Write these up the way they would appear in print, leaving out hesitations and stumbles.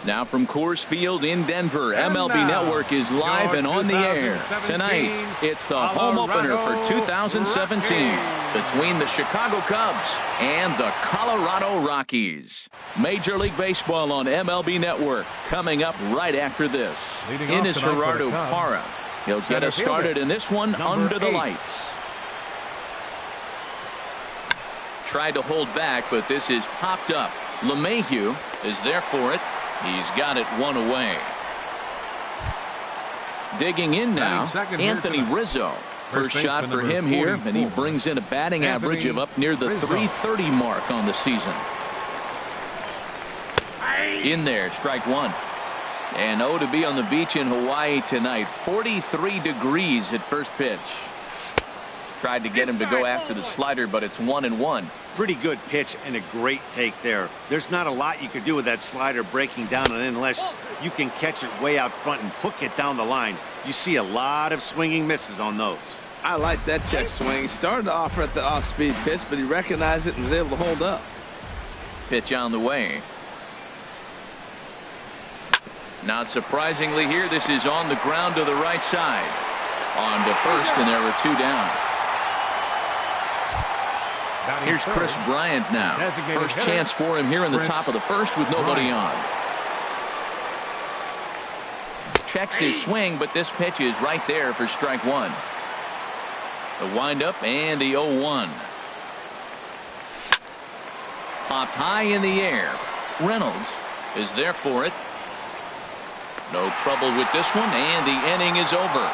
Now from Coors Field in Denver, MLB Network is live and on the air. Tonight, it's the home opener for 2017 between the Chicago Cubs and the Colorado Rockies. Major League Baseball on MLB Network coming up right after this. In is Gerardo Parra. He'll get us started in this one under the lights. Tried to hold back, but this is popped up. LeMahieu is there for it. He's got it one away. Digging in now, Anthony Rizzo. First shot for him here, and he brings in a batting average of up near the .330 mark on the season. In there, strike one. And oh, to be on the beach in Hawaii tonight, 43 degrees at first pitch. Tried to get him to go after the slider, but it's 1-1. Pretty good pitch and a great take there. There's not a lot you could do with that slider breaking down and in unless you can catch it way out front and hook it down the line. You see a lot of swinging misses on those. I like that check swing. He started off at the off-speed pitch, but he recognized it and was able to hold up. Pitch on the way. Not surprisingly here, this is on the ground to the right side. On to first, and there were two down. Here's Chris Bryant now. First chance for him here in the top of the first with nobody on. Checks his swing, but this pitch is right there for strike one. The windup and the 0-1. Popped high in the air. Reynolds is there for it. No trouble with this one, and the inning is over.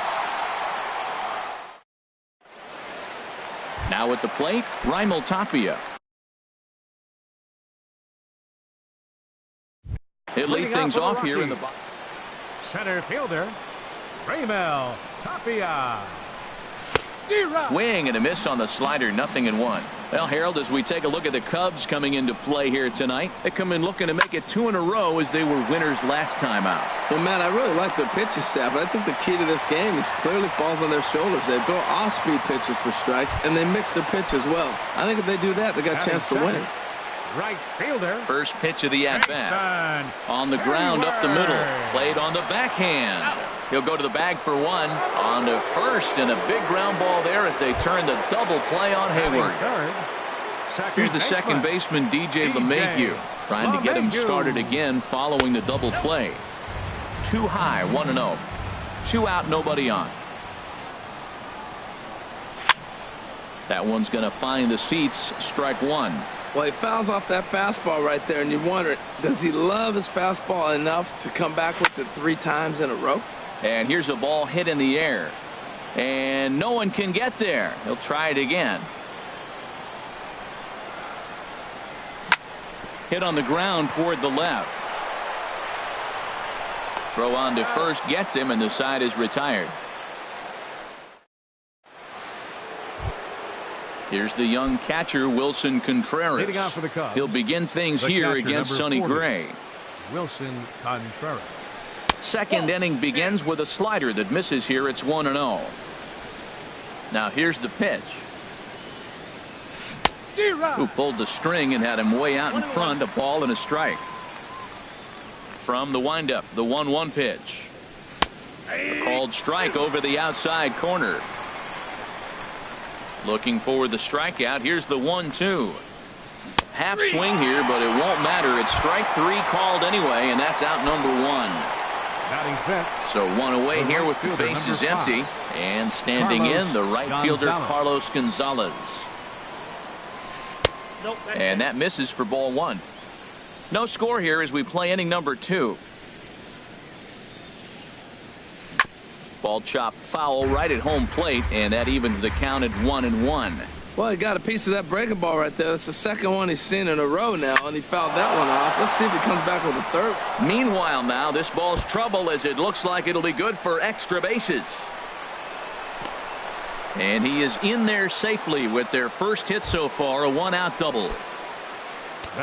Now at the plate, Raimel Tapia. He'll lead things off here in the box. Center fielder, Raimel Tapia. Swing and a miss on the slider, 0-1. Well, Harold, as we take a look at the Cubs coming into play here tonight, they come in looking to make it 2 in a row as they were winners last time out. Well, man, I really like their pitching staff, but I think the key to this game is clearly falls on their shoulders. They throw off-speed pitches for strikes, and they mix their pitch as well. I think if they do that, they got a chance to win. Right fielder. First pitch of the at-bat. On the ground up the middle. Played on the backhand. He'll go to the bag for one. On to first, and a big ground ball there as they turn the double play on Hayward. Here's the second baseman, DJ LeMahieu, trying to get him started again following the double play. Too high, 1-0. 2 out, nobody on. That one's going to find the seats, strike one. Well, he fouls off that fastball right there, and you wonder, does he love his fastball enough to come back with it 3 times in a row? And here's a ball hit in the air. And no one can get there. He'll try it again. Hit on the ground toward the left. Throw on to first gets him, and the side is retired. Here's the young catcher, Wilson Contreras. He'll begin things here against Sonny Gray. Wilson Contreras. Second inning begins with a slider that misses here. It's 1-0. Now here's the pitch. Who pulled the string and had him way out in front. A ball and a strike. From the windup, the 1-1 pitch. A called strike over the outside corner. Looking for the strikeout. Here's the 1-2. Half swing here, but it won't matter. It's strike 3 called anyway, and that's out number 1. So 1 away here with the bases empty, and standing in the right fielder Carlos Gonzalez. And that misses for ball 1. No score here as we play inning number 2. Ball chopped foul right at home plate, and that evens the count at 1-1. Well, he got a piece of that breaking ball right there. That's the second one he's seen in a row now, and he fouled that one off. Let's see if he comes back with a third. Meanwhile, now this ball's trouble as it looks like it'll be good for extra bases. And he is in there safely with their first hit so far, a 1-out double.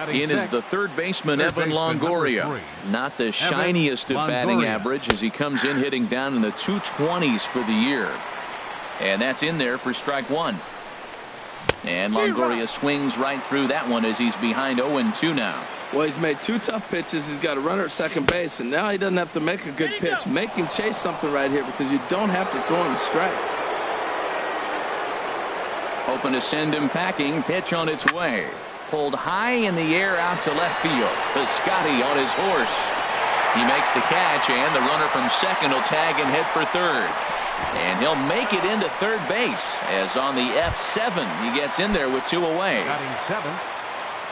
In is the third baseman, Evan Longoria. Not the shiniest of batting average as he comes in hitting down in the 220s for the year. And that's in there for strike 1. And Longoria swings right through that one as he's behind 0-2 now. Well, he's made 2 tough pitches. He's got a runner at second base, and now he doesn't have to make a good pitch. Make him chase something right here because you don't have to throw him a strike. Hoping to send him packing. Pitch on its way. Pulled high in the air out to left field. Piscotty on his horse. He makes the catch, and the runner from second will tag and head for third. And he'll make it into third base as on the F7 he gets in there with 2 away.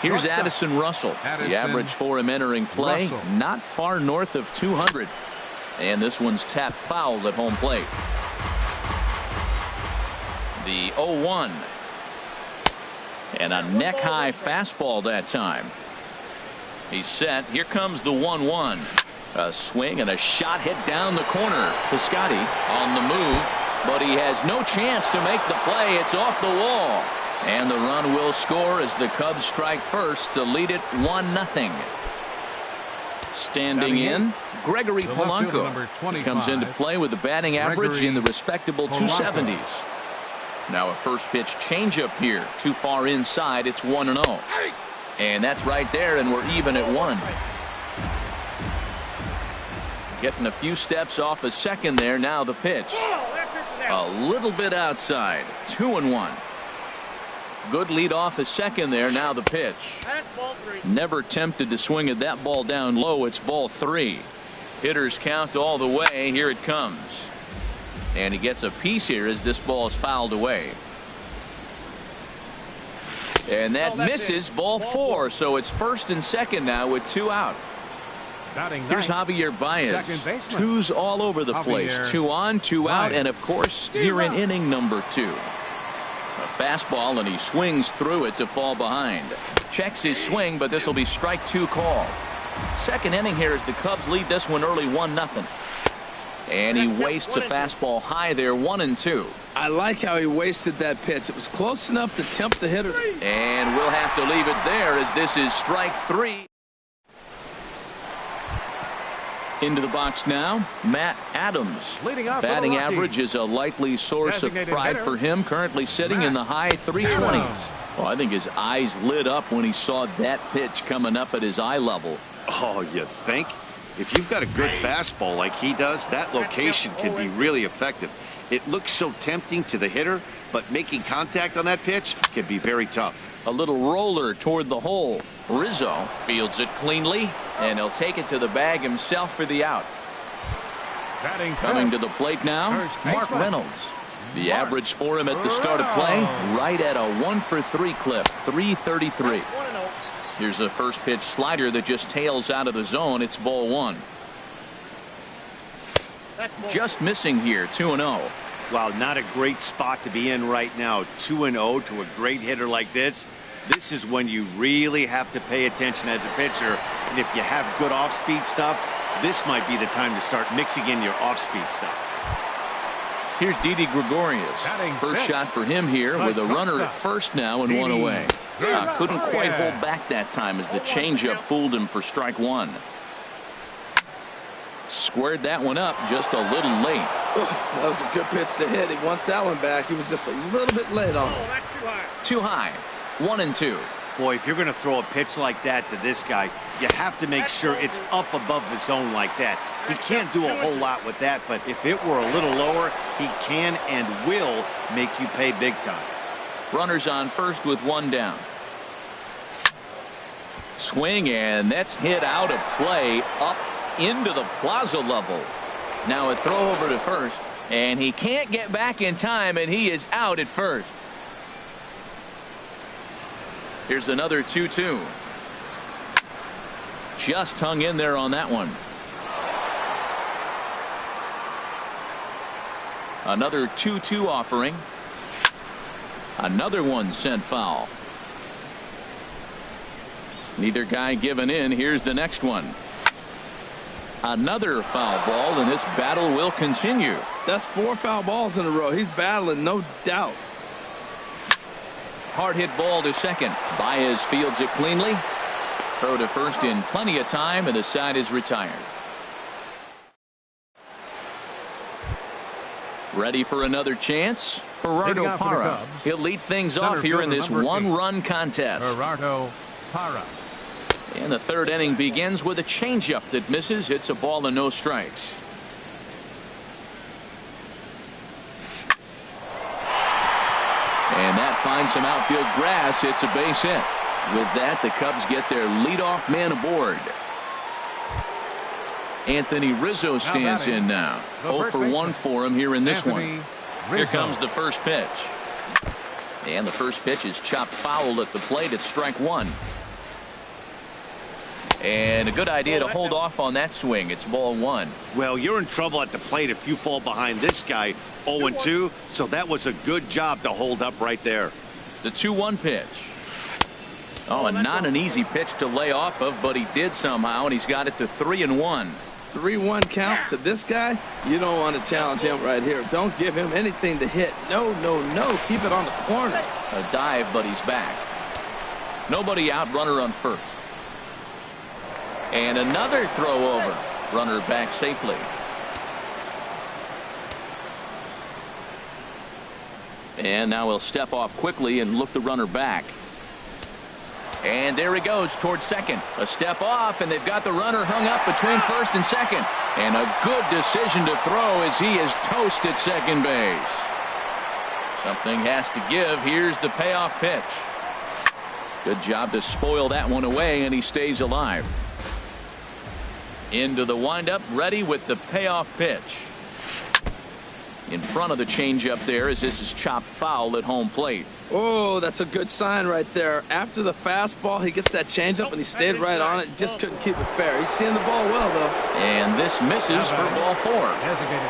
Here's Addison Russell. The average for him entering play not far north of 200. And this one's tapped foul at home plate. The 0-1. And a neck-high fastball that time. He's set. Here comes the 1-1. A swing and a shot hit down the corner. Piscotty on the move, but he has no chance to make the play. It's off the wall. And the run will score as the Cubs strike first to lead it 1-0. Standing in, Gregory Polanco comes into play with a batting average in the respectable 270s. Now a first pitch changeup here. Too far inside. It's 1-0. And that's right there, and we're even at 1. Getting a few steps off a second there. Now the pitch. A little bit outside. 2-1. Good lead off a second there. Now the pitch. Never tempted to swing at that ball down low. It's ball 3. Hitters count all the way. Here it comes. And he gets a piece here as this ball is fouled away. And that misses. Ball 4. So it's first and second now with 2 out. Here's Javier Baez. 2s all over the place. 2 on, 2 out, and of course here in inning number 2. A fastball, and he swings through it to fall behind. Checks his swing, but this will be strike 2 call. Second inning here as the Cubs lead this one early 1-0. And he wastes a fastball high there. 1-2. I like how he wasted that pitch. It was close enough to tempt the hitter. And we'll have to leave it there as this is strike 3. Into the box now, Matt Adams. Batting average is a likely source of pride for him, currently sitting in the high 320s. Well, I think his eyes lit up when he saw that pitch coming up at his eye level. Oh, you think? If you've got a good fastball like he does, that location can be really effective. It looks so tempting to the hitter, but making contact on that pitch can be very tough. A little roller toward the hole. Rizzo fields it cleanly, and he'll take it to the bag himself for the out. Coming to the plate now, Mark Reynolds. The average for him at the start of play, right at a 1-for-3 clip, 333. Here's a first pitch slider that just tails out of the zone. It's ball 1. Just missing here, 2-0. Wow, not a great spot to be in right now. 2-0 to a great hitter like this. This is when you really have to pay attention as a pitcher. And if you have good off-speed stuff, this might be the time to start mixing in your off-speed stuff. Here's Didi Gregorius. First shot for him here with a runner at first now and 1 away. Couldn't quite hold back that time as the changeup fooled him for strike 1. Squared that one up just a little late. That was a good pitch to hit. He wants that one back. He was just a little bit late on it. Too high. 1-2. Boy, if you're going to throw a pitch like that to this guy, you have to make sure it's up above the zone like that. He can't do a whole lot with that, but if it were a little lower, he can and will make you pay big time. Runners on first with 1 down. Swing, and that's hit out of play up into the plaza level. Now a throw over to first, and he can't get back in time, and he is out at first. Here's another 2-2. Just hung in there on that one. Another 2-2 offering. Another one sent foul. Neither guy giving in. Here's the next one. Another foul ball, and this battle will continue. That's 4 foul balls in a row. He's battling, no doubt. Hard hit ball to second. Baez fields it cleanly. Throw to first in plenty of time, and the side is retired. Ready for another chance. Gerardo Leading off for the Parra. Cubs, He'll lead things center off here in fielder this number 8, one-run contest. Gerardo Parra. And the third inning begins with a changeup that misses. It's a ball and no strikes. And that finds some outfield grass. It's a base hit. With that, the Cubs get their leadoff man aboard. Anthony Rizzo stands in now. 0 for 1 for him here in this one. Here comes the first pitch. And the first pitch is chopped foul at the plate. It's strike one. And a good idea to hold off on that swing. It's ball one. Well, you're in trouble at the plate if you fall behind this guy 0-2. So that was a good job to hold up right there. The 2-1 pitch. Oh, and not an easy pitch to lay off of, but he did somehow, and he's got it to 3-1. 3-1 count to this guy. You don't want to challenge him right here. Don't give him anything to hit. No, no, no. Keep it on the corner. A dive, but he's back. Nobody out, runner on first. And another throw over. Runner back safely. And now he'll step off quickly and look the runner back. And there he goes towards second. A step off, and they've got the runner hung up between first and second. And a good decision to throw as he is toast at second base. Something has to give. Here's the payoff pitch. Good job to spoil that one away, and he stays alive. Into the windup, ready with the payoff pitch. In front of the changeup there as this is chopped foul at home plate. Oh, that's a good sign right there. After the fastball, he gets that changeup, and he stayed right on it. Just couldn't keep it fair. He's seeing the ball well, though. And this misses for ball four.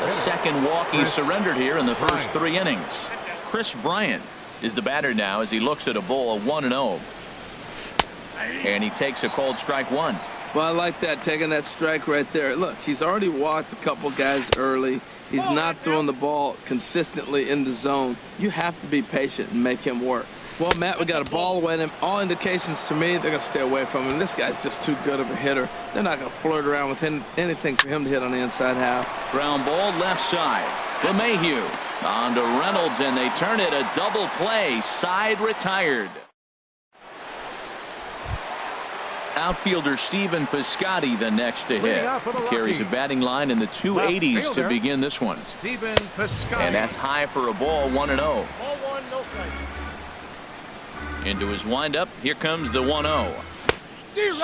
The second walk he's surrendered here in the first 3 innings. Chris Bryant is the batter now as he looks at a ball of 1-0. And he takes a called strike one. Well, I like that, taking that strike right there. Look, he's already walked a couple guys early. He's not throwing the ball consistently in the zone. You have to be patient and make him work. Well, Matt, we got a ball away at him. All indications to me, they're going to stay away from him. This guy's just too good of a hitter. They're not going to flirt around with anything for him to hit on the inside half. Ground ball left side. LeMahieu on to Reynolds, and they turn it a double play. Side retired. Outfielder Stephen Piscotty the next to hit. He carries a batting line in the 280s to begin this one. Stephen Piscotty. And that's high for a ball, 1-0. Ball one, no strike. Into his windup, here comes the 1-0.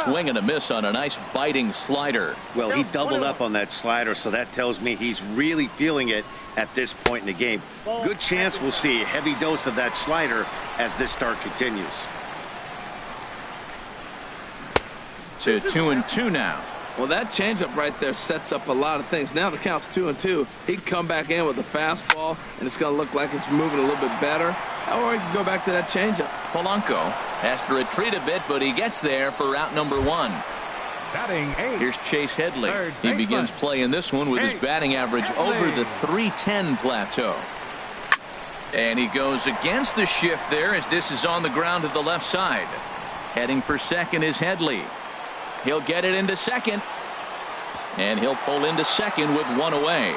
Swing and a miss on a nice biting slider. Well, he doubled up on that slider, so that tells me he's really feeling it at this point in the game. Good chance we'll see a heavy dose of that slider as this start continues. To 2-2 now. Well, that changeup right there sets up a lot of things. Now the count's 2-2. He can come back in with a fastball, and it's going to look like it's moving a little bit better. Or he can go back to that changeup. Polanco has to retreat a bit, but he gets there for out number one. Batting 8. Here's Chase Headley. He baseman. begins playing this one with his batting average over the 310 plateau. And he goes against the shift there as this is on the ground to the left side. Heading for second is Headley. He'll get it into second. And he'll pull into second with one away.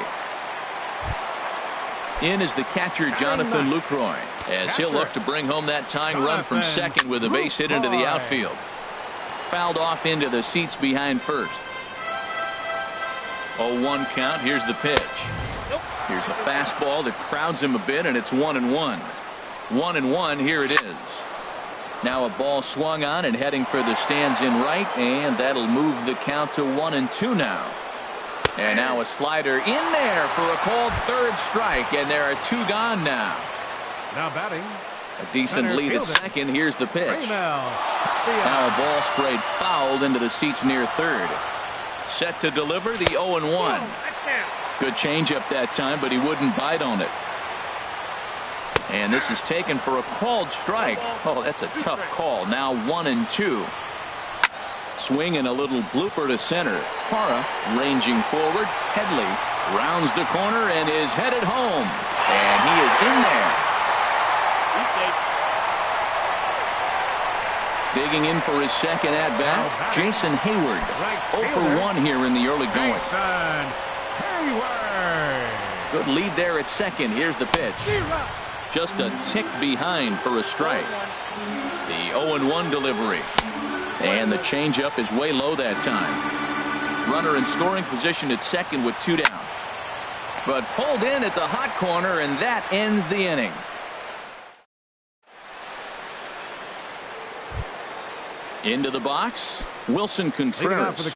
In is the catcher, Jonathan Lucroy, as he'll look to bring home that tying run from second with a base hit into the outfield. Fouled off into the seats behind first. 0-1 count. Here's the pitch. Here's a fastball that crowds him a bit, and it's 1-1. 1-1. Here it is. Now a ball swung on and heading for the stands in right, and that'll move the count to 1-2 now. And now a slider in there for a called third strike, and there are 2 gone now. Now batting. A decent lead at second. Here's the pitch. Now a ball sprayed fouled into the seats near third. Set to deliver the 0-1. Good changeup that time, but he wouldn't bite on it. And this is taken for a called strike. Oh, that's a tough call. Now 1-2. Swing and a little blooper to center. Parra ranging forward. Headley rounds the corner and is headed home. And he is in there. Digging in for his second at-bat, Jason Hayward. 0 for 1 here in the early going. Jason Hayward. Good lead there at second. Here's the pitch. just a tick behind for a strike. The 0-1 delivery. And the changeup is way low that time. Runner in scoring position at second with 2 down. But pulled in at the hot corner, and that ends the inning. Into the box, Wilson Contreras.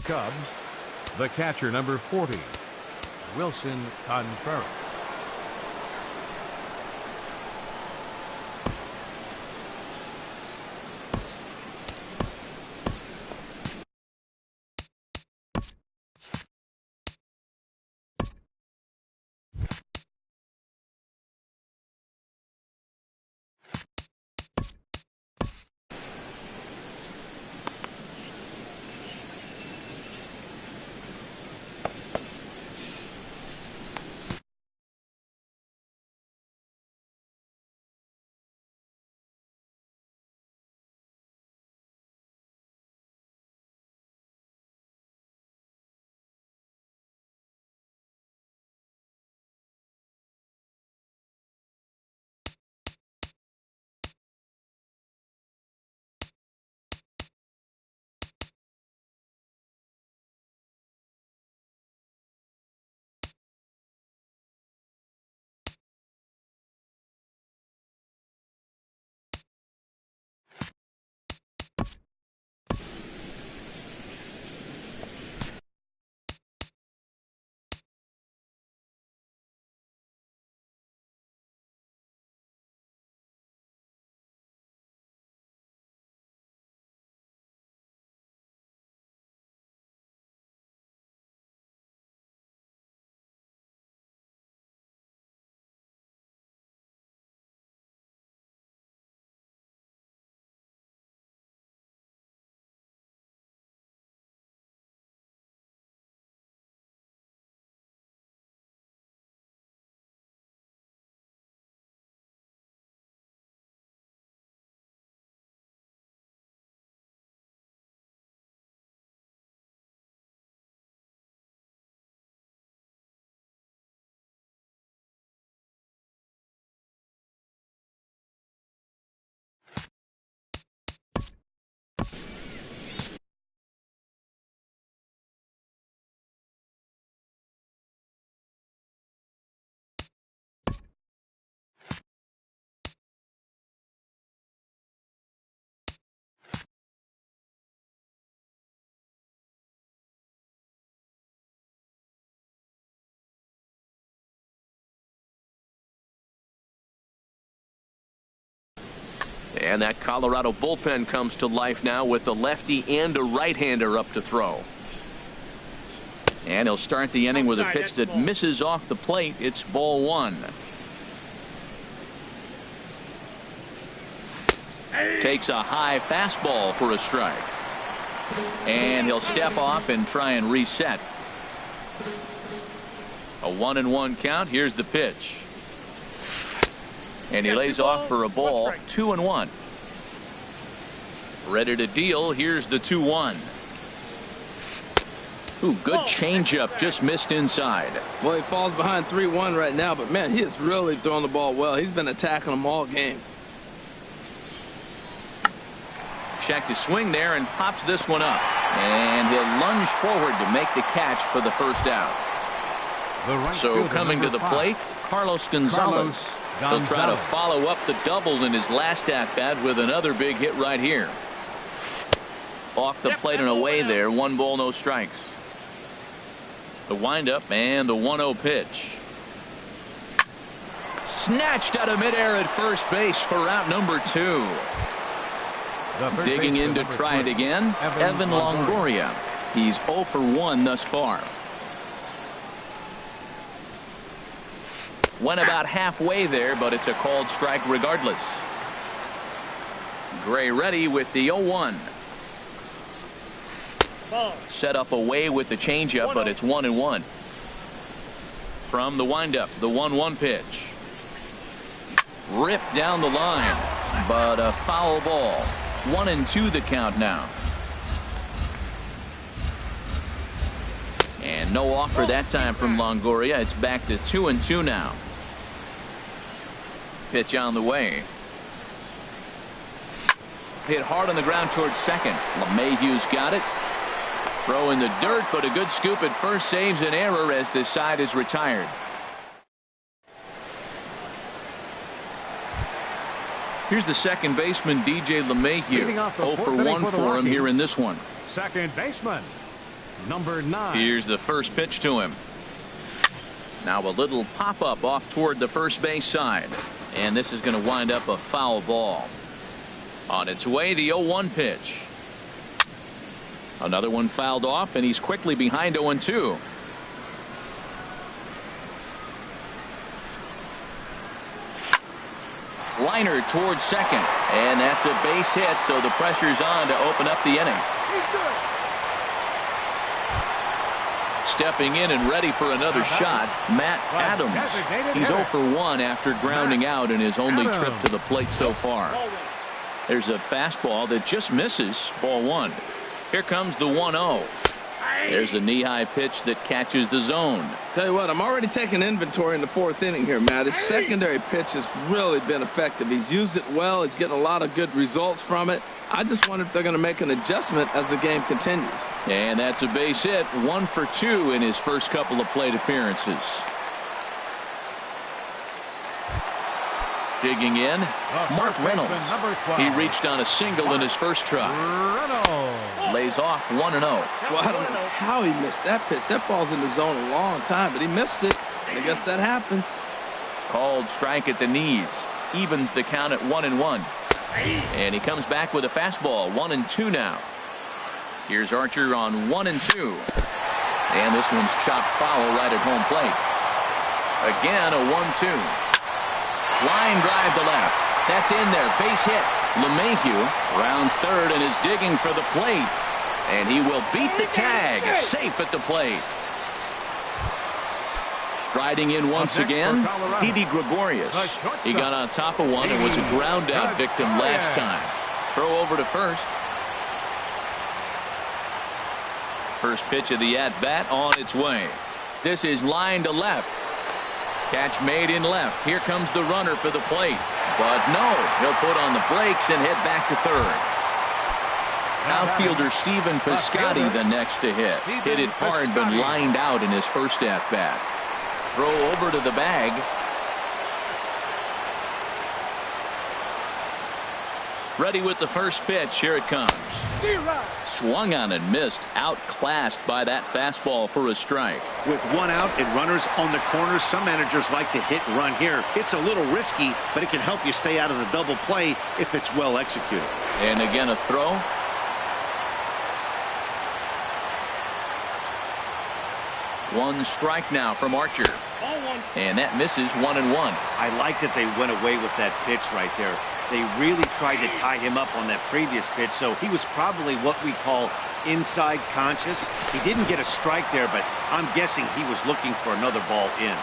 Cubs, the catcher, number 40, Wilson Contreras. And that Colorado bullpen comes to life now with a lefty and a right-hander up to throw. And he'll start the inning with a pitch that misses off the plate. It's ball 1. Takes a high fastball for a strike. And he'll step off and try and reset. A 1-1 count. Here's the pitch. And he lays off for a ball. 2-1. Ready to deal. Here's the 2-1. Ooh, good changeup, just missed inside. Well, he falls behind 3-1 right now, but man, he is really throwing the ball well. He's been attacking them all game. Checked his swing there and pops this one up. And he'll lunge forward to make the catch for the first out. So coming to the plate, Carlos Gonzalez. He'll try to follow up the double in his last at-bat with another big hit right here. Off the plate and away there. 1 ball, no strikes. The windup and the 1-0 pitch. Snatched out of midair at first base for out number 2. Digging in to try it again, Evan Longoria. He's 0 for 1 thus far. Went about halfway there, but it's a called strike regardless. Gray ready with the 0-1. Set up away with the changeup, but it's 1-1. From the windup, the 1-1 pitch. Ripped down the line, but a foul ball. 1-2 the count now. And no offer that time from Longoria. It's back to 2-2 now. Pitch on the way. Hit hard on the ground towards second. LeMahieu's got it. Throw in the dirt, but a good scoop at first saves an error as this side is retired. Here's the second baseman, DJ LeMahieu. 0 for 1 for him here in this one. Second baseman, number 9. Here's the first pitch to him. Now a little pop-up off toward the first base side. And this is going to wind up a foul ball. On its way, the 0-1 pitch. Another one fouled off, and he's quickly behind 0-2. Liner towards second, and that's a base hit, so the pressure's on to open up the inning. Stepping in and ready for another shot, Matt Adams. He's 0 for 1 after grounding out in his only trip to the plate so far. There's a fastball that just misses, ball 1. Here comes the 1-0. There's a knee-high pitch that catches the zone. Tell you what, I'm already taking inventory in the 4th inning here, Matt. His secondary pitch has really been effective. He's used it well. He's getting a lot of good results from it. I just wonder if they're going to make an adjustment as the game continues. And that's a base hit. 1 for 2 in his first couple of plate appearances. Digging in, Mark Reynolds. He reached on a single in his first try. Lays off 1-0. Well, I don't know how he missed that pitch. That ball's in the zone a long time, but he missed it. I guess that happens. Called strike at the knees. Evens the count at 1-1. And he comes back with a fastball. 1-2 now. Here's Archer on 1-2. And this one's chopped foul right at home plate. Again, a 1-2. Line drive to left. That's in there. Base hit. LeMahieu rounds third and is digging for the plate. And he will beat the tag. Safe at the plate. Striding in once again, Didi Gregorius. He got on top of one and was a ground out victim last time. Throw over to first. First pitch of the at-bat on its way. This is line to left. Catch made in left. Here comes the runner for the plate. But no, he'll put on the brakes and hit back to third. Outfielder Stephen Piscotty the next to hit. Hit it hard but lined out in his first at-bat. Throw over to the bag. Ready with the first pitch. Here it comes. Swung on and missed. Outclassed by that fastball for a strike. With one out and runners on the corners, some managers like to hit and run here. It's a little risky, but it can help you stay out of the double play if it's well executed. And again a throw. One strike now from Archer. And that misses 1-1. I like that they went away with that pitch right there. They really tried to tie him up on that previous pitch, so he was probably what we call inside conscious. He didn't get a strike there, but I'm guessing he was looking for another ball in.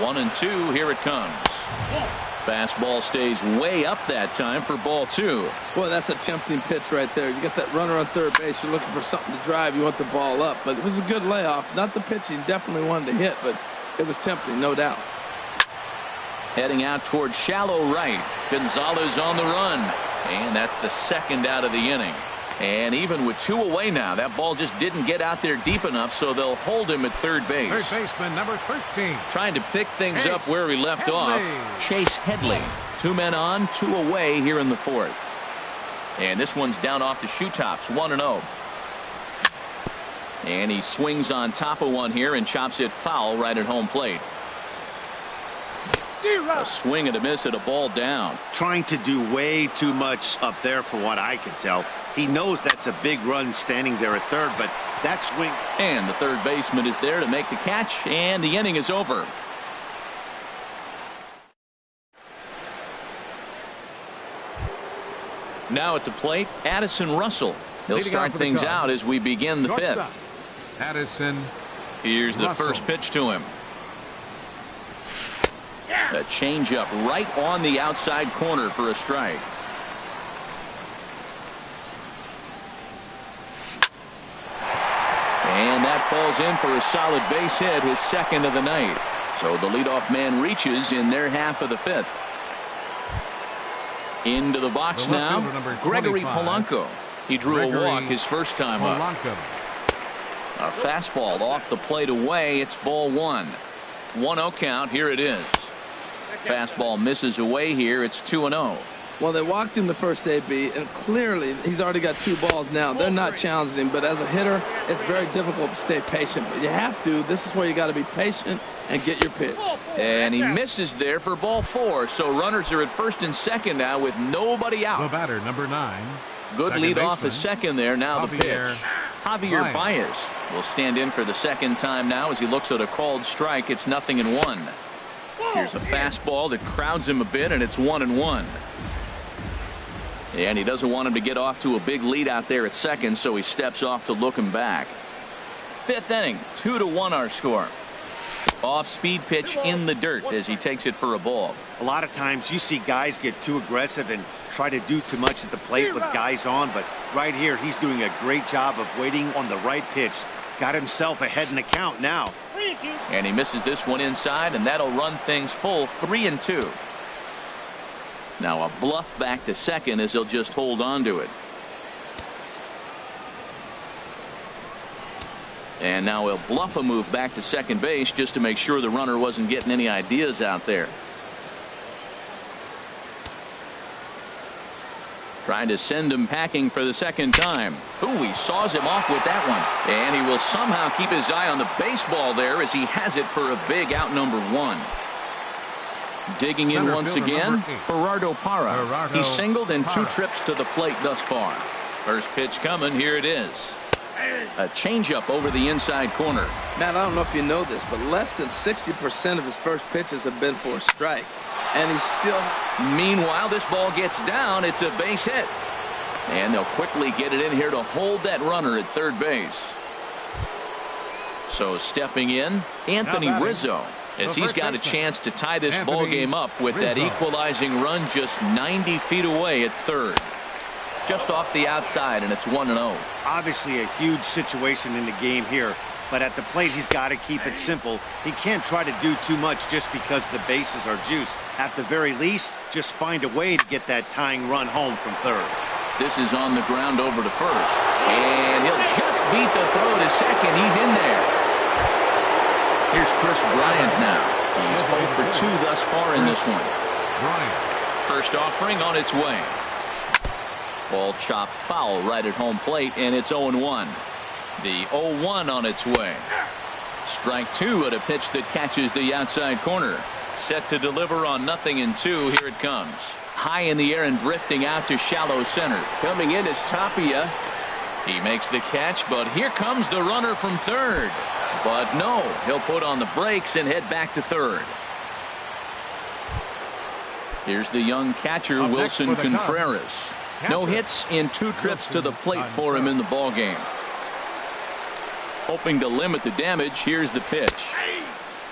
1-2, here it comes. Fastball stays way up that time for ball 2. Boy, that's a tempting pitch right there. You get that runner on third base, you're looking for something to drive, you want the ball up, but it was a good layoff. Not the pitch he definitely wanted to hit, but it was tempting, no doubt. Heading out towards shallow right. Gonzalez on the run. And that's the second out of the inning. And even with 2 away now, that ball just didn't get out there deep enough, so they'll hold him at third base. Third baseman number 13. Trying to pick things up where he left off. Chase Headley. 2 men on, 2 away here in the 4th. And this one's down off the shoe tops. 1-0. And he swings on top of one here and chops it foul right at home plate. A swing and a miss at a ball down. Trying to do way too much up there for what I can tell. He knows that's a big run standing there at third, but that swing. And the third baseman is there to make the catch, and the inning is over. Now at the plate, Addison Russell. He'll start things out as we begin the fifth. Addison. Here's the first pitch to him. A changeup right on the outside corner for a strike. And that falls in for a solid base hit, his second of the night. So the leadoff man reaches in their half of the fifth. Into the box now, Gregory Polanco. He drew a walk his first time up. A fastball off the plate away. It's ball one. 1-0 count. Here it is. Fastball misses away here. It's 2-0. Well, they walked him the first AB, and clearly he's already got 2 balls now. They're not challenging him, but as a hitter, it's very difficult to stay patient. But you have to. This is where you got to be patient and get your pitch. And he misses there for ball 4. So runners are at first and second now with nobody out. The batter, number 9. Good lead off at second there. Now the pitch. Javier Baez will stand in for the second time now as he looks at a called strike. It's 0-1. Here's a fastball that crowds him a bit, and it's 1-1. And he doesn't want him to get off to a big lead out there at second, so he steps off to look him back. Fifth inning, 2-1 our score. Off-speed pitch in the dirt as he takes it for a ball. A lot of times you see guys get too aggressive and try to do too much at the plate with guys on, but right here he's doing a great job of waiting on the right pitch. Got himself ahead in the count now. And he misses this one inside, and that'll run things full 3-2. Now a bluff back to second as he'll just hold on to it. And now he'll bluff a move back to second base just to make sure the runner wasn't getting any ideas out there. Trying to send him packing for the second time. Ooh, he saws him off with that one. And he will somehow keep his eye on the baseball there as he has it for a big out number 1. Digging in once again, Gerardo Parra. He's singled in 2 trips to the plate thus far. First pitch coming. Here it is. A changeup over the inside corner. Matt, I don't know if you know this, but less than 60% of his first pitches have been for a strike. And he's still. Meanwhile, this ball gets down. It's a base hit. And they'll quickly get it in here to hold that runner at third base. So stepping in, Anthony Rizzo, as he's got a chance to tie this ball game up with that equalizing run just 90 feet away at third. Just off the outside, and it's 1-0. Obviously a huge situation in the game here, but at the plate he's got to keep it simple. He can't try to do too much just because the bases are juiced. At the very least, just find a way to get that tying run home from third. This is on the ground over to first, and he'll just beat the throw to second. He's in there. Here's Chris Bryant now. He's 0 for 2 thus far in this one. First offering on its way. Ball chopped foul right at home plate, and it's 0-1. The 0-1 on its way. Strike 2 at a pitch that catches the outside corner. Set to deliver on 0-2. Here it comes. High in the air and drifting out to shallow center. Coming in is Tapia. He makes the catch, but here comes the runner from third. But no, he'll put on the brakes and head back to third. Here's the young catcher, Wilson Contreras. No hits in 2 trips to the plate for him in the ballgame. Hoping to limit the damage, here's the pitch.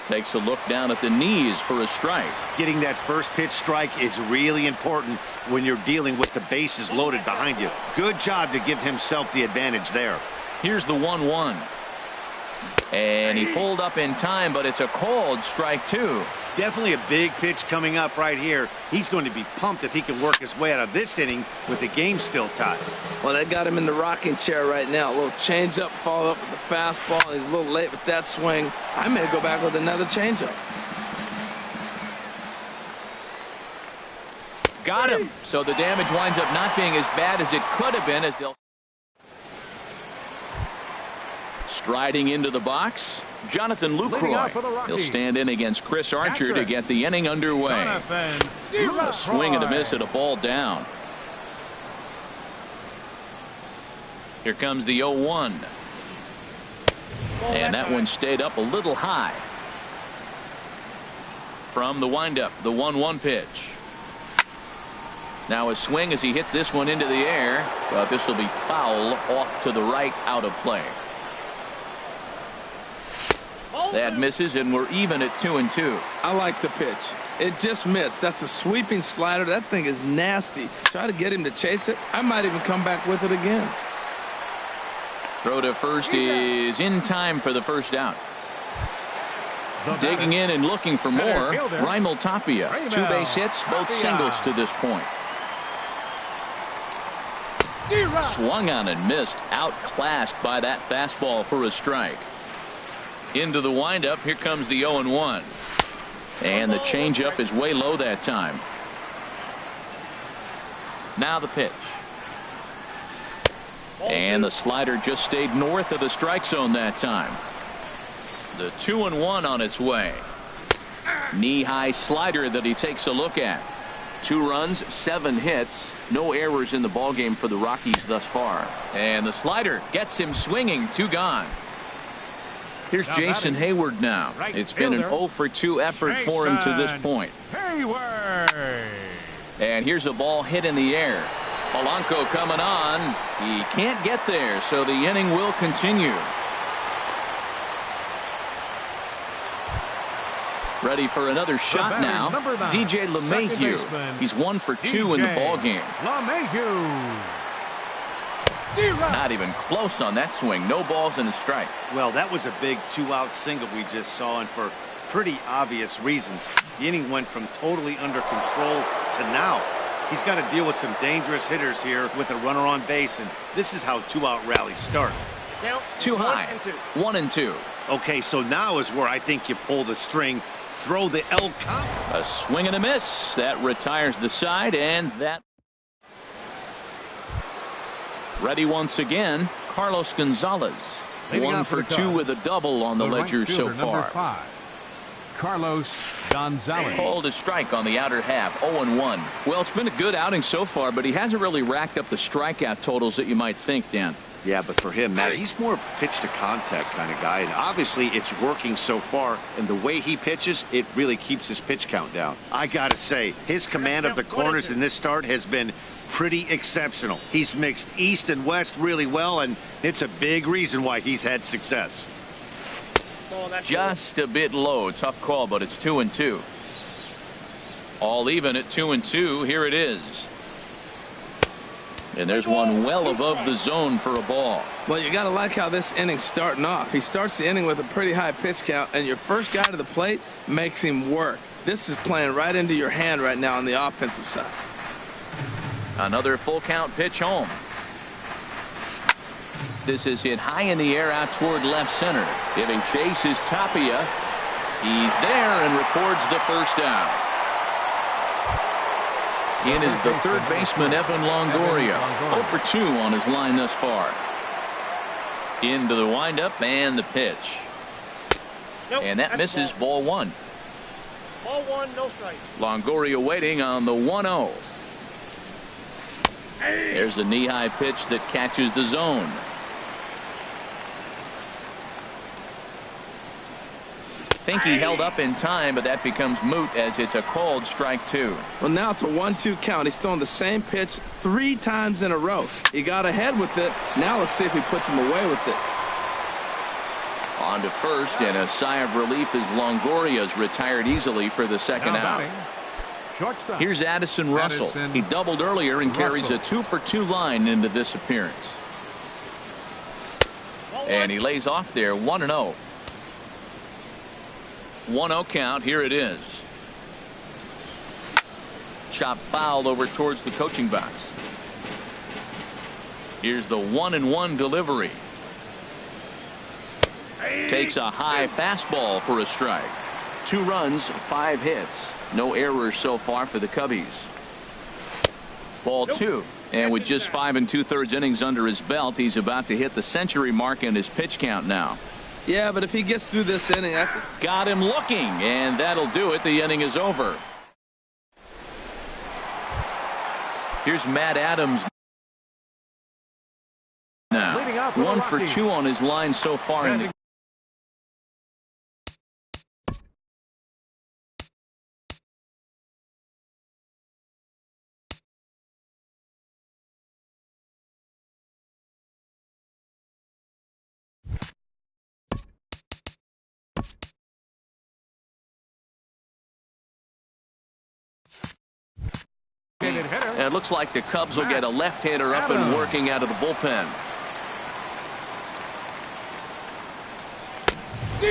Takes a look down at the knees for a strike. Getting that first pitch strike is really important when you're dealing with the bases loaded behind you. Good job to give himself the advantage there. Here's the 1-1. And he pulled up in time, but it's a called strike 2. Definitely a big pitch coming up right here. He's going to be pumped if he can work his way out of this inning with the game still tied. Well, they got him in the rocking chair right now. A little changeup, follow up with the fastball. He's a little late with that swing. I may go back with another changeup. Got him. So the damage winds up not being as bad as it could have been as they'll. Striding into the box, Jonathan Leading off for the Lucroy. Rockies. He'll stand in against Chris Archer to get the inning underway. Jonathan A swing and a miss at a ball down. Here comes the 0-1. And that one stayed up a little high. From the windup, the 1-1 pitch. Now a swing as he hits this one into the air, but this will be foul off to the right, out of play. That misses, and we're even at 2-2. I like the pitch. It just missed. That's a sweeping slider. That thing is nasty. Try to get him to chase it. I might even come back with it again. Throw to first is in time for the first out. Digging in and looking for more, Raimel Tapia. 2 base hits, both singles to this point. Swung on and missed, outclassed by that fastball for a strike. Into the windup, here comes the 0-1. And the changeup is way low that time. Now the pitch. And the slider just stayed north of the strike zone that time. The 2-1 on its way. Knee-high slider that he takes a look at. 2 runs, 7 hits, no errors in the ballgame for the Rockies thus far. And the slider gets him swinging. 2 gone. Here's Jason Hayward now. It's been an 0-for-2 effort for him to this point. And here's a ball hit in the air. Polanco coming on. He can't get there, so the inning will continue. Ready for another shot now. DJ LeMahieu. He's 1 for 2 in the ballgame. Not even close on that swing. No balls and a strike. Well, that was a big 2-out single we just saw, and for pretty obvious reasons. The inning went from totally under control to now. He's got to deal with some dangerous hitters here with a runner on base, and this is how 2-out rallies start. Too high. 1-2. Okay, so now is where I think you pull the string. Throw the L count. A swing and a miss. That retires the side, and that. Ready once again, Carlos Gonzalez. 1 for 2 with a double on the ledger so far. 5, Carlos Gonzalez. Called a strike on the outer half. 0-1. Well, it's been a good outing so far, but he hasn't really racked up the strikeout totals that you might think, Dan. Yeah, but for him, Matt, he's more pitch to contact kind of guy, and obviously it's working so far, and the way he pitches, it really keeps his pitch count down. I gotta say, his command of the corners in this start has been pretty exceptional. He's mixed east and west really well, and it's a big reason why he's had success. Just a bit low. Tough call, but it's 2-2. All even at 2-2. Here it is. And there's one well above the zone for a ball. Well, you got to like how this inning's starting off. He starts the inning with a pretty high pitch count, and your first guy to the plate makes him work. This is playing right into your hand right now on the offensive side. Another full count pitch home. This is hit high in the air out toward left center. Giving chase is Tapia. He's there and records the first out. In is the third baseman, Evan Longoria. 0 for 2 on his line thus far. Into the windup and the pitch. And that misses, ball 1. Ball 1, no strike. Longoria waiting on the 1-0. There's a knee-high pitch that catches the zone. Think he held up in time, but that becomes moot as it's a called strike 2. Well, now it's a 1-2 count. He's throwing the same pitch 3 times in a row. He got ahead with it. Now let's see if he puts him away with it. On to first, and a sigh of relief as Longoria's retired easily for the second out. Here's Addison Russell. He doubled earlier and carries a 2 for 2 line into this appearance. And he lays off there, 1-0. 1-0 count. Here it is. Chop fouled over towards the coaching box. Here's the 1-1 delivery. Takes a high fastball for a strike. 2 runs, 5 hits. No errors so far for the Cubbies. Ball 2. And with just 5 2/3 innings under his belt, he's about to hit the century mark in his pitch count now. Yeah, but if he gets through this inning, got him looking, and that'll do it. The inning is over. Here's Matt Adams now. 1 for 2 on his line so far in the It looks like the Cubs will get a left-hander up and working out of the bullpen.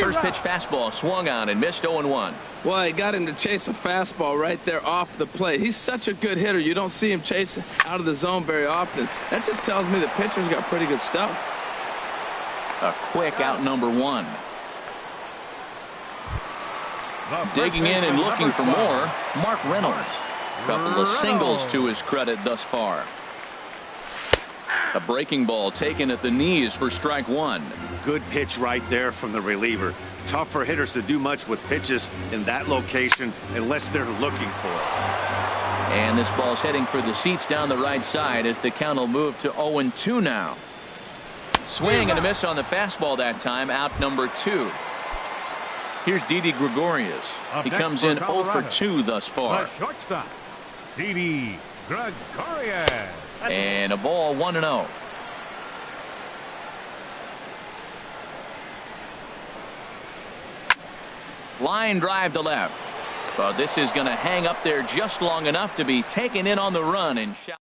First pitch fastball swung on and missed 0-1. Well, he got him to chase a fastball right there off the plate. He's such a good hitter. You don't see him chase out of the zone very often. That just tells me the pitcher's got pretty good stuff. A quick out number 1. Digging in and looking for more, Mark Reynolds. Couple of singles to his credit thus far. A breaking ball taken at the knees for strike 1. Good pitch right there from the reliever. Tough for hitters to do much with pitches in that location unless they're looking for it. And this ball's heading for the seats down the right side as the count will move to 0-2 now. Swing and a miss on the fastball that time. Out number 2. Here's Didi Gregorius. He comes in 0 for 2 thus far. The shortstop, Didi Gregorius. And a ball 1-0. Line drive to left. But this is going to hang up there just long enough to be taken in on the run and shot.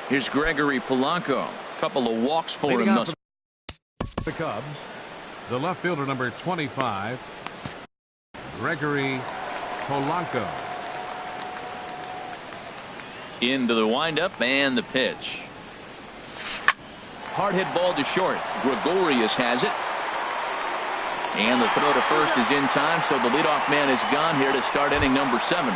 Here's Gregory Polanco. A couple of walks for him thus far. The Cubs, the left fielder number 25, Gregory Polanco. Into the windup and the pitch. Hard hit ball to short. Gregorius has it. And the throw to first is in time, so the leadoff man is gone here to start inning number 7.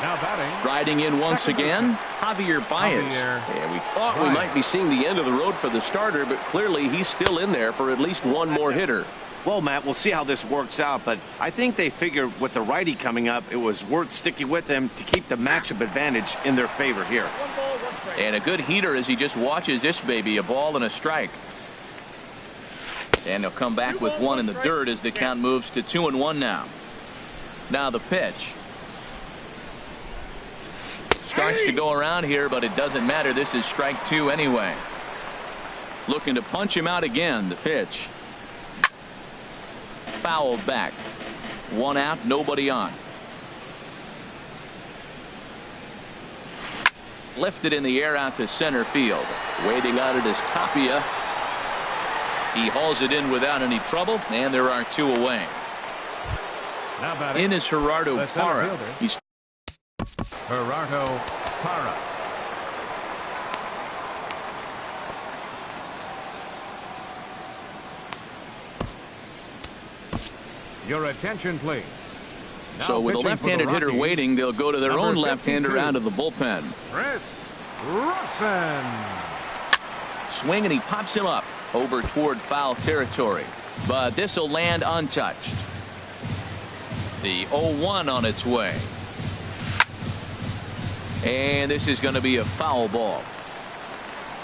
Now batting. Riding in once again, Javier Baez. And we thought we might be seeing the end of the road for the starter, but clearly he's still in there for at least one more hitter. Well, Matt, we'll see how this works out, but I think they figured with the righty coming up, it was worth sticking with them to keep the matchup advantage in their favor here. And a good heater as he just watches this baby, a ball and a strike. And he'll come back with 1 in the dirt as the count moves to 2-1 now. Now the pitch. Starts to go around here, but it doesn't matter. This is strike 2 anyway. Looking to punch him out again. The pitch. Fouled back. 1 out, nobody on. Lifted in the air out to center field. Waiting on it is Tapia. He hauls it in without any trouble, and there are 2 away. In is Gerardo Parra. He's Gerardo Parra. Your attention, please. Now so with a left-handed hitter waiting, they'll go to their own left-hander 52. out of the bullpen. Chris Rusin. Swing, and he pops him up over toward foul territory. But this will land untouched. The 0-1 on its way. And this is going to be a foul ball.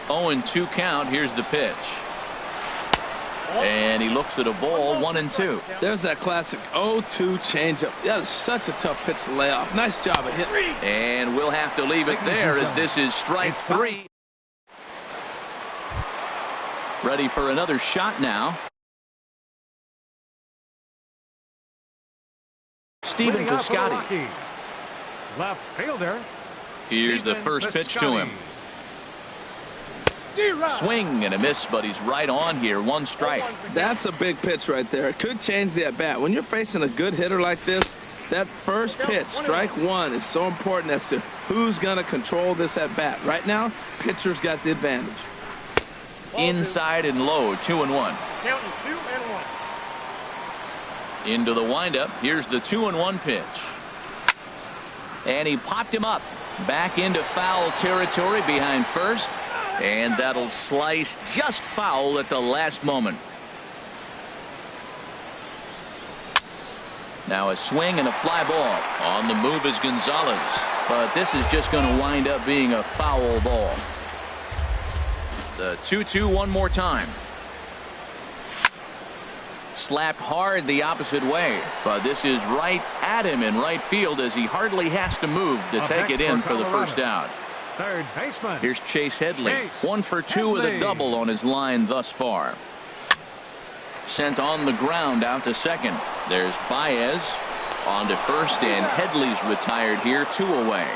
0-2 count. Here's the pitch. And he looks at a ball. 1-2. There's that classic 0-2 changeup. That is such a tough pitch to lay off. Nice job of hitting. And we'll have to leave it there as this is strike 3. Ready for another shot now. Stephen Piscotty. Left fielder. Here's the first pitch to him. Swing and a miss, but he's right on here. 1 strike. That's a big pitch right there. It could change the at-bat. When you're facing a good hitter like this, that first pitch, strike 1, is so important as to who's going to control this at-bat. Right now, pitcher's got the advantage. Inside and low. 2-1. Count is 2-1. Into the windup. Here's the 2-1 pitch. And he popped him up. Back into foul territory behind first. And that'll slice just foul at the last moment. Now a swing and a fly ball. On the move is Gonzalez. But this is just going to wind up being a foul ball. The 2-2 one more time. Slapped hard the opposite way. But this is right at him in right field as he hardly has to move to take it in for the first out. Third baseman. Here's Chase Headley. 1 for 2 with a double on his line thus far. Sent on the ground out to second. There's Baez on to first, and Headley's retired here, 2 away.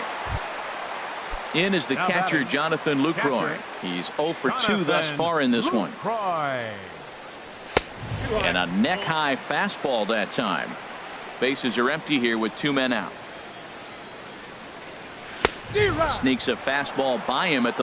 In is the catcher, Jonathan Lucroy. He's 0 for 2 thus far in this one. And a neck-high fastball that time. Bases are empty here with 2 men out. Sneaks a fastball by him at the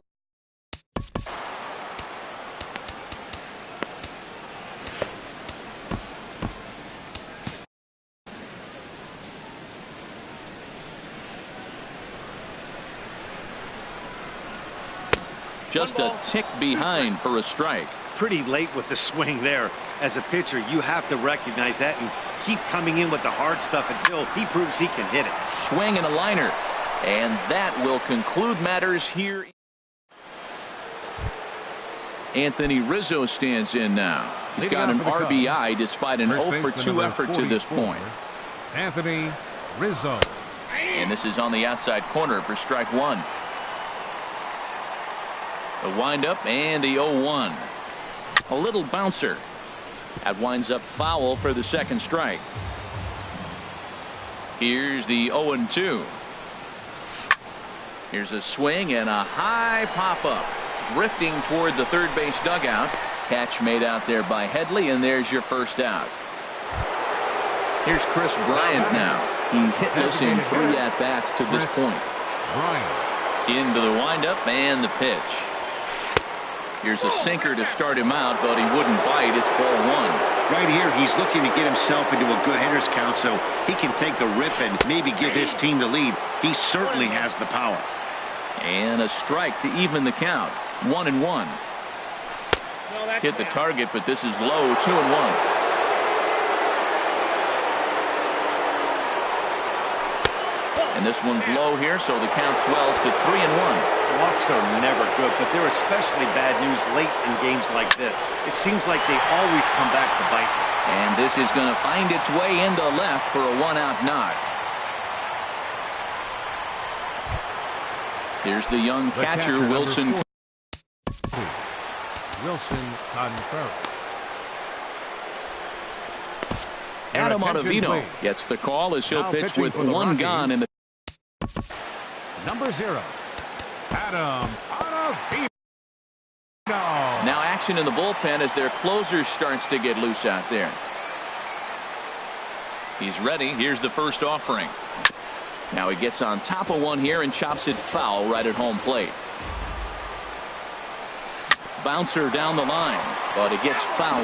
just a tick behind for a strike. Pretty late with the swing there. As a pitcher, you have to recognize that and keep coming in with the hard stuff until he proves he can hit it. Swing and a liner. And that will conclude matters here. Anthony Rizzo stands in now. He's got an RBI despite an 0 for 2 effort to this point. Anthony Rizzo. And this is on the outside corner for strike 1. The windup and the 0-1. A little bouncer. That winds up foul for the second strike. Here's the 0-2. Here's a swing and a high pop-up. Drifting toward the third base dugout. Catch made out there by Headley, and there's your first out. Here's Chris Bryant now. He's hitless in 3 at-bats to this point. Into the windup and the pitch. Here's a sinker to start him out, but he wouldn't bite. It's ball 1. Right here, he's looking to get himself into a good hitter's count so he can take the rip and maybe give his team the lead. He certainly has the power. And a strike to even the count. 1-1. Hit the target, but this is low. 2-1. And this one's low here, so the count swells to 3-1. Walks are never good, but they're especially bad news late in games like this. It seems like they always come back to bite. And this is going to find its way into left for a 1-out knock. Here's the young catcher, Wilson. Contreras. Adam Ottavino gets the call as he'll pitch with 1 gone in the number 0. Adam Ottavino. Now action in the bullpen as their closer starts to get loose out there. He's ready. Here's the first offering. Now he gets on top of one here and chops it foul right at home plate. Bouncer down the line, but it gets foul.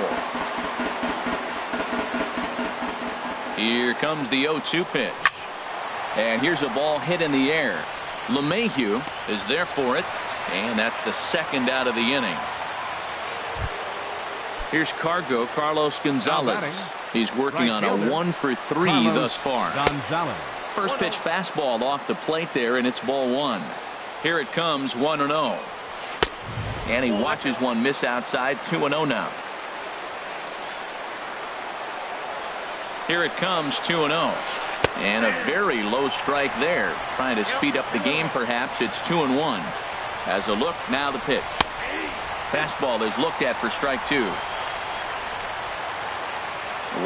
Here comes the 0-2 pitch. And here's a ball hit in the air. LeMahieu is there for it, and that's the second out of the inning. Here's Carlos Gonzalez. He's working on a 1 for 3 thus far. First pitch fastball off the plate there, and it's ball 1. Here it comes, 1-0. And he watches one miss outside. 2-0 now. Here it comes, 2-0. And a very low strike there. Trying to speed up the game, perhaps. It's 2-1. As a look, now the pitch. Fastball is looked at for strike 2.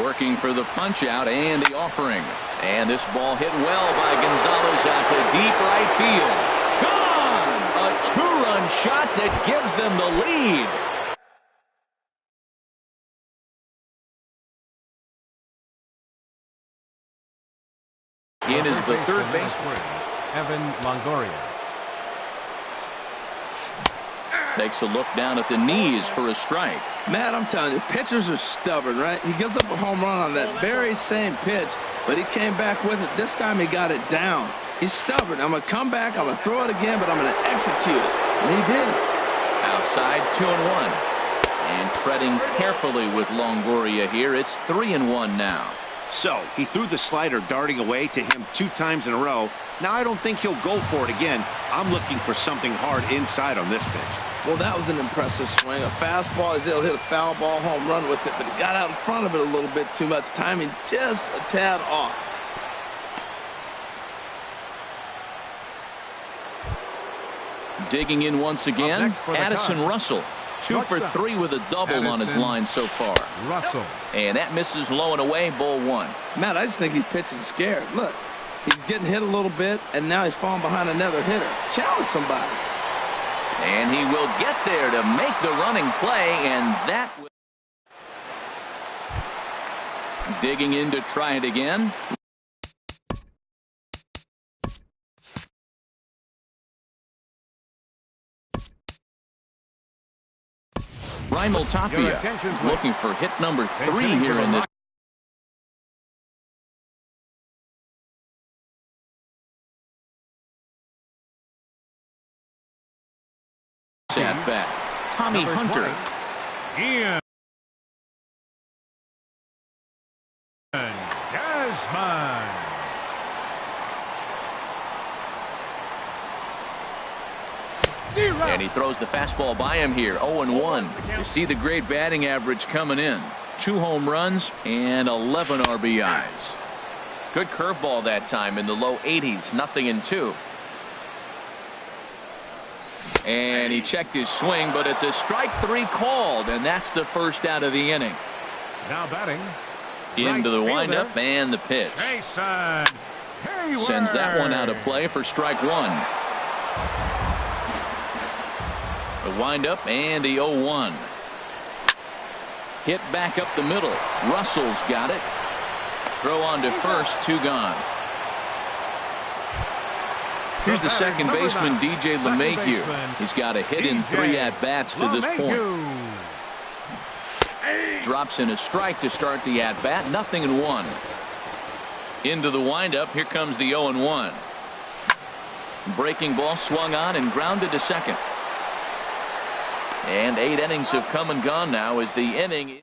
Working for the punch out and the offering. And this ball hit well by Gonzalez out to deep right field. Gone! A 2-run shot that gives them the lead. In is the third baseman, Evan Longoria. Takes a look down at the knees for a strike. Matt, I'm telling you, pitchers are stubborn, right? He gives up a home run on that very same pitch, but he came back with it. This time he got it down. He's stubborn. I'm going to come back, I'm going to throw it again, but I'm going to execute it. And he did. Outside 2-1. And treading carefully with Longoria here. It's 3-1 now. So he threw the slider darting away to him 2 times in a row. Now I don't think he'll go for it again. I'm looking for something hard inside on this pitch. Well, that was an impressive swing. A fastball, he'll hit a foul ball home run with it, but he got out in front of it a little bit too much. Timing just a tad off. Digging in once again, Addison Russell. 2 for 3 with a double on his line so far. Russell. And that misses low and away, ball 1. Matt, I just think he's pitching scared. Look, he's getting hit a little bit, and now he's falling behind another hitter. Challenge somebody. And he will get there to make the running play, and that will... Digging in to try it again. Raimel Tapia is looking for hit number 3 here in this. At bat, Tommy Hunter. Ian Desmond. And he throws the fastball by him here. 0-1. You see the great batting average coming in. 2 home runs and 11 RBIs. Good curveball that time in the low 80s. 0-2. And he checked his swing, but it's a strike 3 called, and that's the first out of the inning. Now batting. Into the windup and the pitch. Sends that one out of play for strike 1. The windup and the 0-1. Hit back up the middle. Russell's got it. Throw on to first, 2 gone. Here's the second baseman, DJ LeMahieu. He's got a hit in 3 at-bats to this point. Drops in a strike to start the at-bat. 0-1. Into the windup. Here comes the 0-1. Breaking ball swung on and grounded to second. And 8 innings have come and gone now as the inning.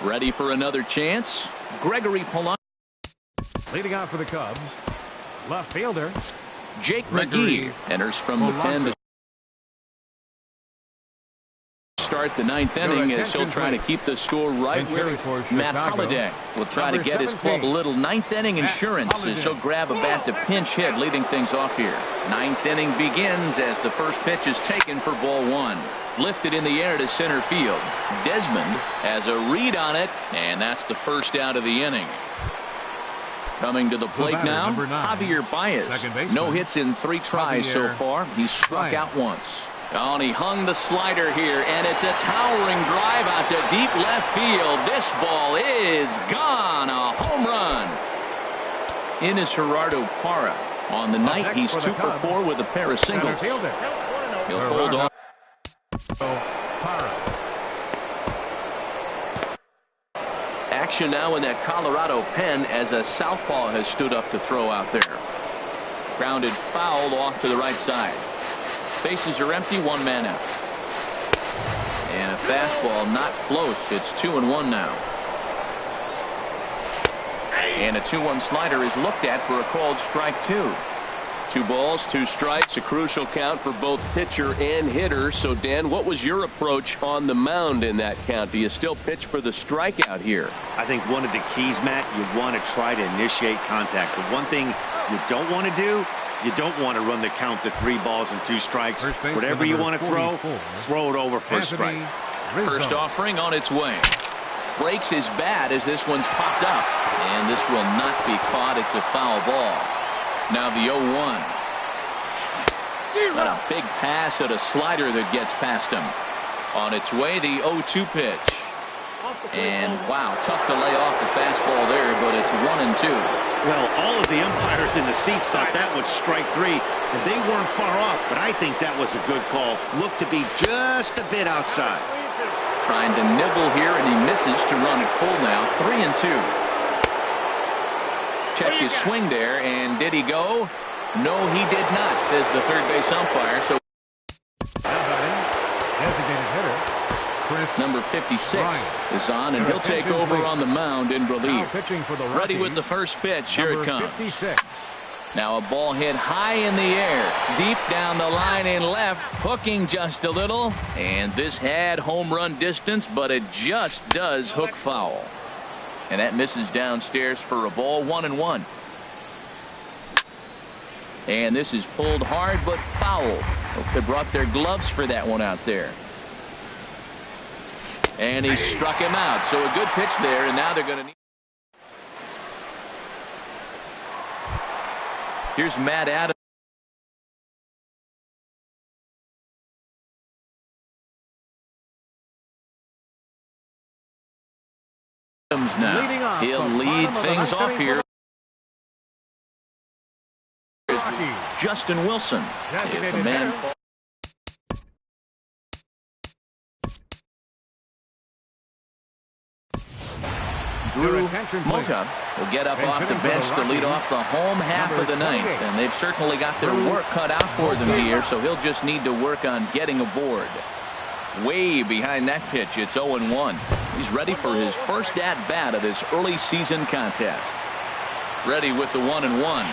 Ready for another chance. Gregory Polanco. Leading off for the Cubs, left fielder Jake McGee enters from the pen to start the 9th inning as he'll try to keep the score right where Matt Holliday will try to get his club a little 9th inning insurance as he'll grab a bat to pinch hit, leading things off here. 9th inning begins as the first pitch is taken for ball 1. Lifted in the air to center field. Desmond has a read on it, and that's the first out of the inning. Coming to the plate now, Javier Baez. No hits in 3 tries so far. He's struck out once. Oh, and he hung the slider here, and it's a towering drive out to deep left field. This ball is gone. A home run. In is Gerardo Parra. On the night, he's 2 for 4 with a pair of singles. He'll hold on. Action now in that Colorado pen as a southpaw has stood up to throw out there. Grounded foul off to the right side. Bases are empty, 1 man out. And a fastball not close. It's 2-1 now. And a 2-1 slider is looked at for a called strike 2. 2 balls, 2 strikes, a crucial count for both pitcher and hitter. So, Dan, what was your approach on the mound in that count? Do you still pitch for the strikeout here? I think one of the keys, Matt, you want to try to initiate contact. The one thing you don't want to do, you don't want to run the count to 3 balls and 2 strikes. Whatever you want to throw it over for a strike. First offering on its way. Breaks his bat as this one's popped up. And this will not be caught. It's a foul ball. Now the 0-1. And a big pass at a slider that gets past him. On its way, the 0-2 pitch. And wow, tough to lay off the fastball there, but it's 1-2. Well, all of the umpires in the seats thought that was strike 3, and they weren't far off, but I think that was a good call. Looked to be just a bit outside. Trying to nibble here, and he misses to run it full now. 3-2. check his swing there, and did he go? No, he did not, says the third base umpire. So Designated hitter, number 56 is on, and he'll take over on the mound in relief. pitching for the Ready with the first pitch. Here it comes. 56. Now a ball hit high in the air, deep down the line in left, hooking just a little, and this had home run distance, but it just does hook foul. And that misses downstairs for a ball, 1-1. And this is pulled hard but foul. Hope they brought their gloves for that one out there. And he struck him out. So a good pitch there, and now they're going to need. Here's Matt Adams. Now he'll lead things off here. Justin Wilson is the man. Drew Mota will get up off the bench to lead off the home half of the ninth, and they've certainly got their work cut out for them here, so he'll just need to work on getting aboard. Way behind that pitch, it's 0-1. He's ready for his first at-bat of this early season contest. Ready with the 1-1.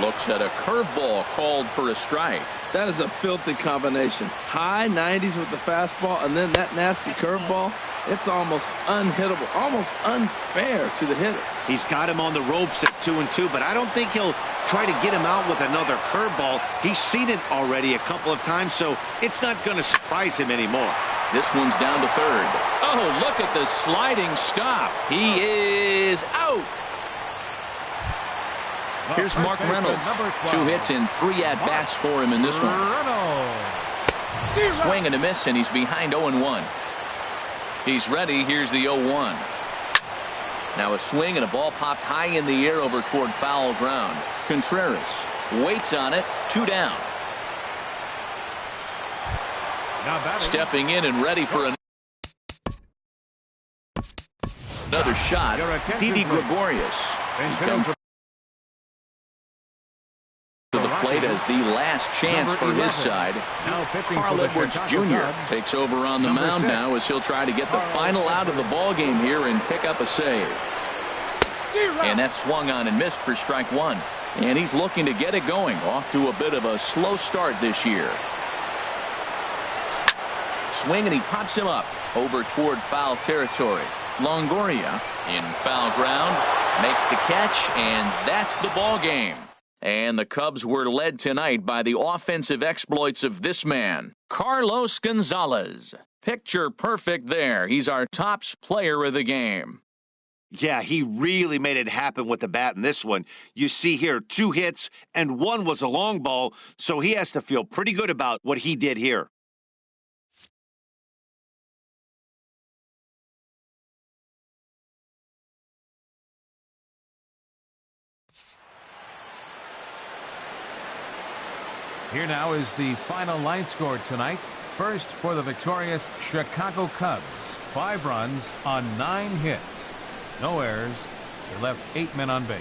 Looks at a curveball called for a strike. That is a filthy combination. High 90s with the fastball, and then that nasty curveball. It's almost unhittable, almost unfair to the hitter. He's got him on the ropes at 2-2, but I don't think he'll try to get him out with another curveball. He's seen it already a couple of times, so it's not going to surprise him anymore. This one's down to third. Oh, look at the sliding stop. He is out. Here's Mark Reynolds. 2 hits and 3 at-bats for him in this one. Swing and a miss, and he's behind 0-1. He's ready. Here's the 0-1. Now a swing and a ball popped high in the air over toward foul ground. Contreras waits on it. 2 down. Stepping in and ready for another shot. Didi Gregorius. He comes to the plate as the last chance for his side. Carl Edwards Jr. takes over on the mound now as he'll try to get the final out of the ball game here and pick up a save. And that swung on and missed for strike 1. And he's looking to get it going. Off to a bit of a slow start this year. Swing, and he pops him up over toward foul territory. Longoria in foul ground makes the catch, and that's the ball game. And the Cubs were led tonight by the offensive exploits of this man, Carlos Gonzalez. Picture perfect there. He's our top player of the game. Yeah, he really made it happen with the bat in this one. You see here 2 hits, and 1 was a long ball, so he has to feel pretty good about what he did here. Here now is the final line score tonight. First for the victorious Chicago Cubs. 5 runs on 9 hits. No errors. They left 8 men on base.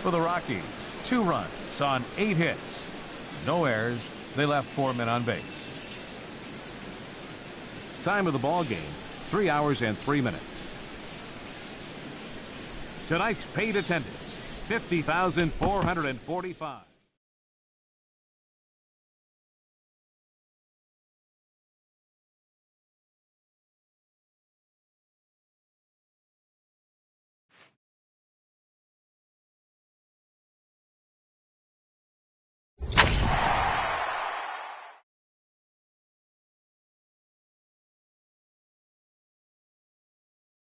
For the Rockies, 2 runs on 8 hits. No errors. They left 4 men on base. Time of the ball game, 3 hours and 3 minutes. Tonight's paid attendance, 50,445.